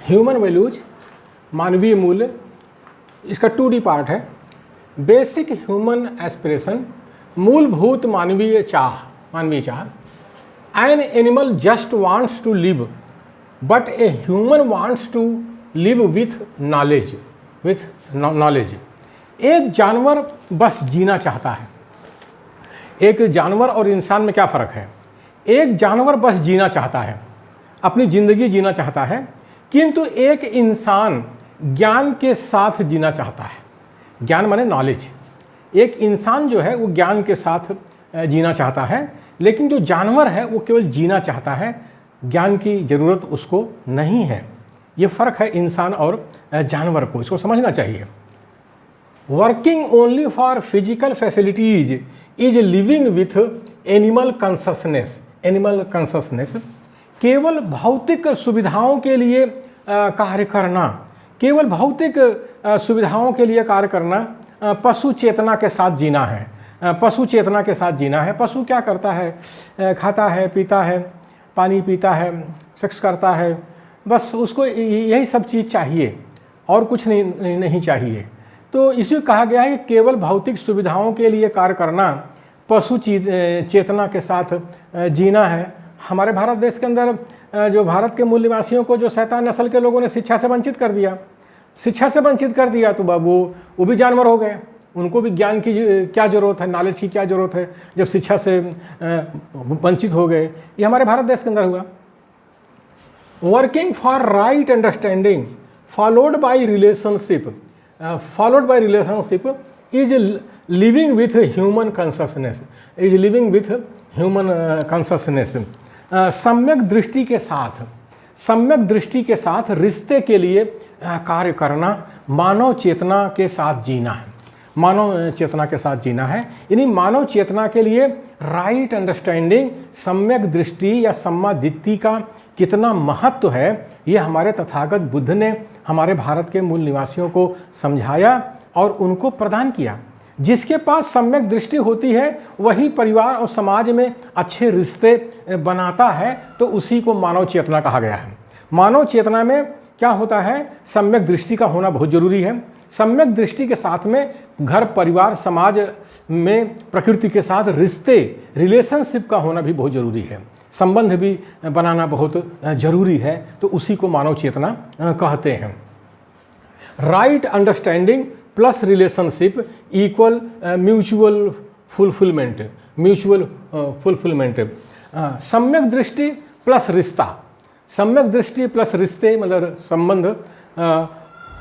Human values, मानवीय मूल्य, इसका 2D पार्ट है। बेसिक ह्यूमन एस्पिरेशन, मूलभूत मानवीय चाह। An animal just wants to live but a human wants to live with knowledge. एक जानवर बस जीना चाहता है। एक जानवर और इंसान में क्या फ़र्क है? एक जानवर बस जीना चाहता है, अपनी ज़िंदगी जीना चाहता है, किंतु एक इंसान ज्ञान के साथ जीना चाहता है। ज्ञान माने नॉलेज। एक इंसान जो है वो ज्ञान के साथ जीना चाहता है, लेकिन जो जानवर है वो केवल जीना चाहता है, ज्ञान की ज़रूरत उसको नहीं है। ये फ़र्क है इंसान और जानवर को, इसको समझना चाहिए। Working only for physical facilities is living with animal consciousness. केवल भौतिक सुविधाओं के लिए कार्य करना, केवल भौतिक सुविधाओं के लिए कार्य करना पशु चेतना के साथ जीना है। पशु चेतना के साथ जीना है। पशु क्या करता है? खाता है, पीता है, पानी पीता है, सेक्स करता है, बस उसको यही सब चीज़ चाहिए और कुछ नहीं चाहिए। तो इसी कहा गया है कि केवल भौतिक सुविधाओं के लिए कार्य करना पशु चेतना के साथ जीना है। हमारे भारत देश के अंदर जो भारत के मूल निवासियों को जो शैतान नस्ल के लोगों ने शिक्षा से वंचित कर दिया, तो वो भी जानवर हो गए। उनको भी ज्ञान की क्या ज़रूरत है, नॉलेज की क्या ज़रूरत है, जब शिक्षा से वंचित हो गए। ये हमारे भारत देश के अंदर हुआ। Working for right understanding followed by relationship is living with human consciousness. सम्यक दृष्टि के साथ रिश्ते के लिए कार्य करना मानव चेतना के साथ जीना है। यानी मानव चेतना के लिए राइट अंडरस्टैंडिंग, सम्यक दृष्टि या सम्मादित्ति का कितना महत्व है, ये हमारे तथागत बुद्ध ने हमारे भारत के मूल निवासियों को समझाया और उनको प्रदान किया। जिसके पास सम्यक दृष्टि होती है वही परिवार और समाज में अच्छे रिश्ते बनाता है, तो उसी को मानव चेतना कहा गया है। मानव चेतना में क्या होता है? सम्यक दृष्टि का होना बहुत जरूरी है। सम्यक दृष्टि के साथ में घर, परिवार, समाज में प्रकृति के साथ रिलेशनशिप का होना भी बहुत जरूरी है। संबंध भी बनाना बहुत जरूरी है, तो उसी को मानव चेतना कहते हैं। Right understanding plus relationship equal mutual fulfilment. सम्यक दृष्टि प्लस रिश्ते मतलब संबंध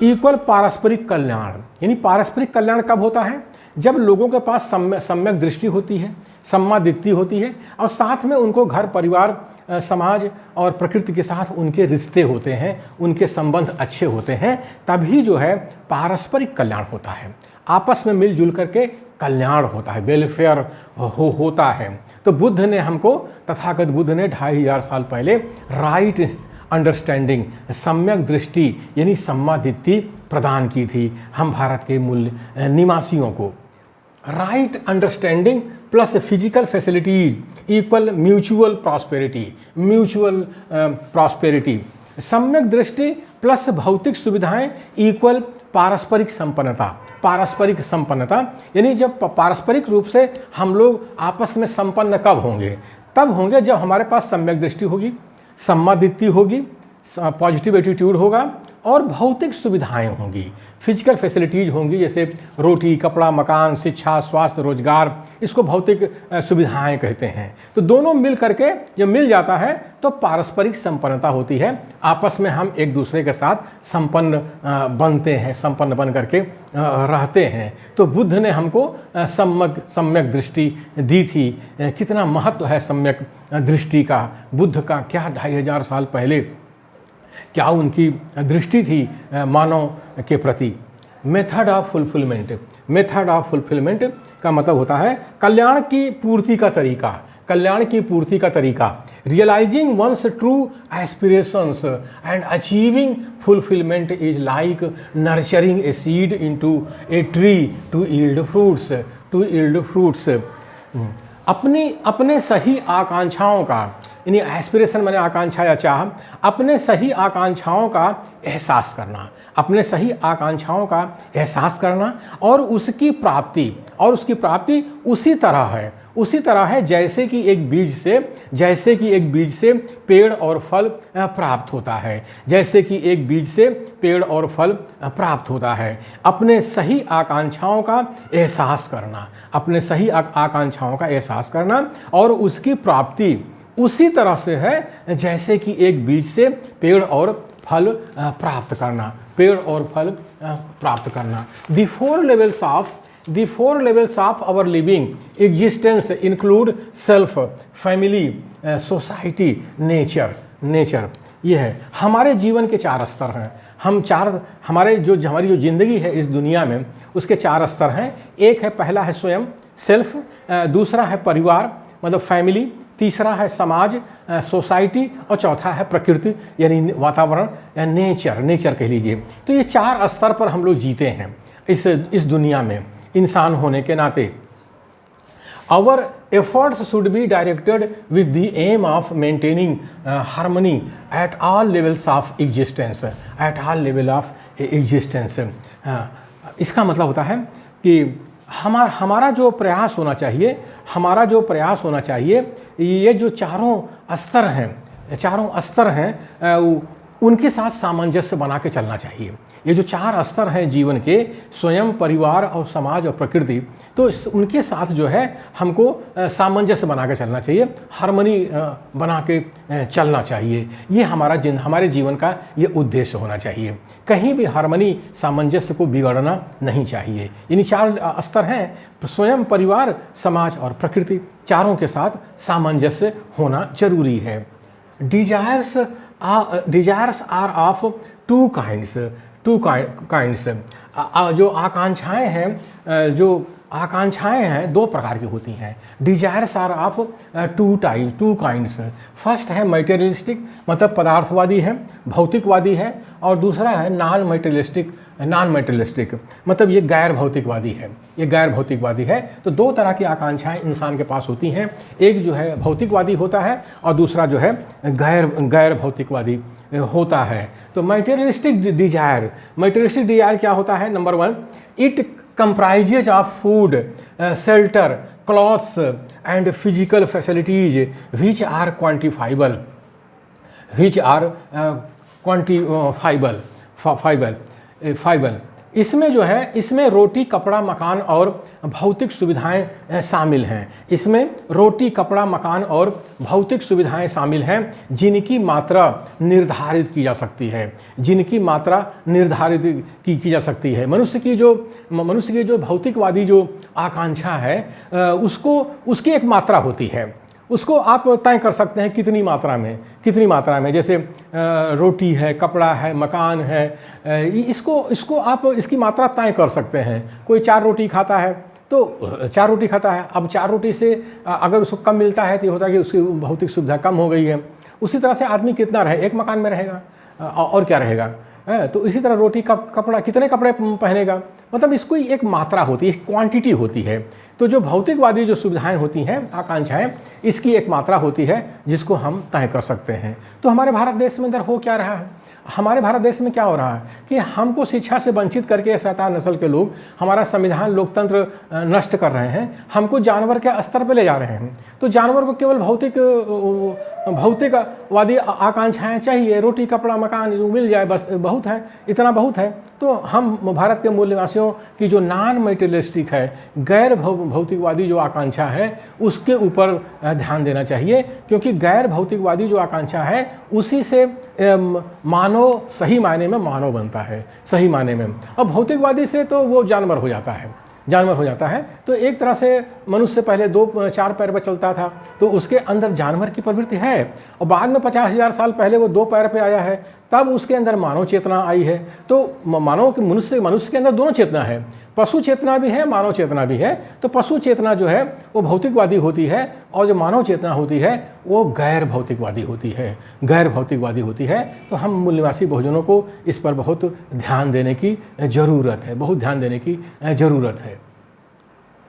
इक्वल पारस्परिक कल्याण। यानी पारस्परिक कल्याण कब होता है? जब लोगों के पास सम्यक दृष्टि होती है, सम्मादित्ति होती है, और साथ में उनको घर, परिवार, समाज और प्रकृति के साथ उनके रिश्ते होते हैं, उनके संबंध अच्छे होते हैं, तभी जो है पारस्परिक कल्याण होता है। आपस में मिलजुल करके कल्याण होता है, वेलफेयर होता है। तो बुद्ध ने हमको, तथागत बुद्ध ने 2500 साल पहले राइट अंडरस्टैंडिंग, सम्यक दृष्टि यानी सम्मादित्ति प्रदान की थी हम भारत के मूल निवासियों को। Right understanding plus physical facilities equal mutual prosperity. सम्यक दृष्टि प्लस भौतिक सुविधाएं इक्वल पारस्परिक संपन्नता। यानी जब पारस्परिक रूप से हम लोग आपस में संपन्न कब होंगे? तब होंगे जब हमारे पास सम्यक दृष्टि होगी, सम्मादित्ति होगी, पॉजिटिव एटीट्यूड होगा और भौतिक सुविधाएं होंगी, फिजिकल फैसिलिटीज होंगी, जैसे रोटी, कपड़ा, मकान, शिक्षा, स्वास्थ्य, रोजगार, इसको भौतिक सुविधाएं कहते हैं। तो दोनों मिल करके जब मिल जाता है तो पारस्परिक संपन्नता होती है। आपस में हम एक दूसरे के साथ संपन्न बन करके रहते हैं। तो बुद्ध ने हमको सम्यक दृष्टि दी थी। कितना महत्व है सम्यक दृष्टि का। बुद्ध का क्या 2500 साल पहले क्या उनकी दृष्टि थी मानव के प्रति। मेथड ऑफ फुलफिलमेंट का मतलब होता है कल्याण की पूर्ति का तरीका। Realising one's true aspirations and achieving fulfilment is like nurturing a seed into a tree to yield fruits. अपने सही आकांक्षाओं का यानी एस्पिरेशन माने आकांक्षा या चाह, अपने सही आकांक्षाओं का एहसास करना, अपने सही आकांक्षाओं का एहसास करना और उसकी प्राप्ति उसी तरह है जैसे कि एक बीज से पेड़ और फल प्राप्त होता है, जैसे कि एक बीज से पेड़ और फल प्राप्त होता है। अपने सही आकांक्षाओं का एहसास करना, अपने सही आकांक्षाओं का एहसास करना और उसकी प्राप्ति उसी तरह से है जैसे कि एक बीज से पेड़ और फल प्राप्त करना, पेड़ और फल प्राप्त करना। The four levels of our living existence include self, family, society, nature। ये है हमारे जीवन के 4 स्तर हैं। हमारी जो ज़िंदगी है इस दुनिया में उसके 4 स्तर हैं। एक है, पहला है स्वयं, सेल्फ, दूसरा है परिवार मतलब फैमिली, तीसरा है समाज, सोसाइटी, और चौथा है प्रकृति यानी वातावरण या नेचर कह लीजिए। तो ये 4 स्तर पर हम लोग जीते हैं इस दुनिया में इंसान होने के नाते। Our efforts should be directed with the aim of maintaining harmony at all levels of existence, इसका मतलब होता है कि हमारा जो प्रयास होना चाहिए, ये जो चारों स्तर हैं उनके साथ सामंजस्य बना के चलना चाहिए। ये जो 4 स्तर हैं जीवन के, स्वयं, परिवार और समाज और प्रकृति, तो उनके साथ जो है हमको सामंजस्य बना के चलना चाहिए, हार्मनी बना के चलना चाहिए। ये हमारे जीवन का ये उद्देश्य होना चाहिए। कहीं भी हार्मनी, सामंजस्य को बिगड़ना नहीं चाहिए। इन 4 स्तर हैं, स्वयं, परिवार, समाज और प्रकृति, चारों के साथ सामंजस्य होना जरूरी है। Desires are of two kinds। जो आकांक्षाएं हैं 2 प्रकार की होती हैं। Desires are of two kinds. First है मटेरियलिस्टिक मतलब पदार्थवादी है, भौतिकवादी है, और दूसरा है नॉन मटेरियलिस्टिक मतलब ये गैर भौतिकवादी है। तो 2 तरह की आकांक्षाएं इंसान के पास होती हैं। एक जो है भौतिकवादी होता है और दूसरा जो है गैर भौतिकवादी होता है। तो मटेरियलिस्टिक डिजायर क्या होता है? Number 1, it comprises of food, shelter, clothes and physical facilities which are quantifiable। इसमें रोटी, कपड़ा, मकान और भौतिक सुविधाएं शामिल हैं, जिनकी मात्रा निर्धारित की जा सकती है। मनुष्य की जो भौतिकवादी जो आकांक्षा है उसकी एक मात्रा होती है, उसको आप तय कर सकते हैं कितनी मात्रा में। जैसे रोटी है, कपड़ा है, मकान है, इसको आप इसकी मात्रा तय कर सकते हैं। कोई 4 रोटी खाता है तो 4 रोटी खाता है। अब 4 रोटी से अगर उसको कम मिलता है तो ये होता है कि उसकी भौतिक सुविधा कम हो गई है। उसी तरह से आदमी कितना रहे, एक मकान में रहेगा और क्या रहेगा। तो इसी तरह रोटी का कपड़ा, कितने कपड़े पहनेगा, मतलब इसको एक मात्रा होती है, एक क्वांटिटी होती है। तो जो भौतिकवादी जो सुविधाएं होती हैं, आकांक्षाएं, इसकी एक मात्रा होती है जिसको हम तय कर सकते हैं। तो हमारे भारत देश में अंदर हो क्या रहा है? हमारे भारत देश में क्या हो रहा है कि हमको शिक्षा से वंचित करके शैतान नस्ल के लोग हमारा संविधान, लोकतंत्र नष्ट कर रहे हैं, हमको जानवर के स्तर पे ले जा रहे हैं। तो जानवर को केवल भौतिकवादी आकांक्षाएं चाहिए, रोटी, कपड़ा, मकान मिल जाए, बस बहुत है, इतना बहुत है। तो हम भारत के मूल निवासियों की जो नॉन मटेरियलिस्टिक है, गैर भौतिकवादी जो आकांक्षा है, उसके ऊपर ध्यान देना चाहिए, क्योंकि गैर भौतिकवादी जो आकांक्षा है उसी से मानव सही मायने में मानव बनता है, सही मायने में। अब भौतिकवादी से तो वो जानवर हो जाता है। तो एक तरह से मनुष्य पहले 2-4 पैर पर चलता था, तो उसके अंदर जानवर की प्रवृत्ति है, और बाद में 50,000 साल पहले वो 2 पैर पे आया है, तब उसके अंदर मानव चेतना आई है। तो मनुष्य के अंदर दोनों चेतना है, पशु चेतना भी है, मानव चेतना भी है। तो पशु चेतना जो है वो भौतिकवादी होती है, और जो मानव चेतना होती है वो गैर भौतिकवादी होती है। तो हम मूल निवासी बहुजनों को इस पर बहुत ध्यान देने की ज़रूरत है।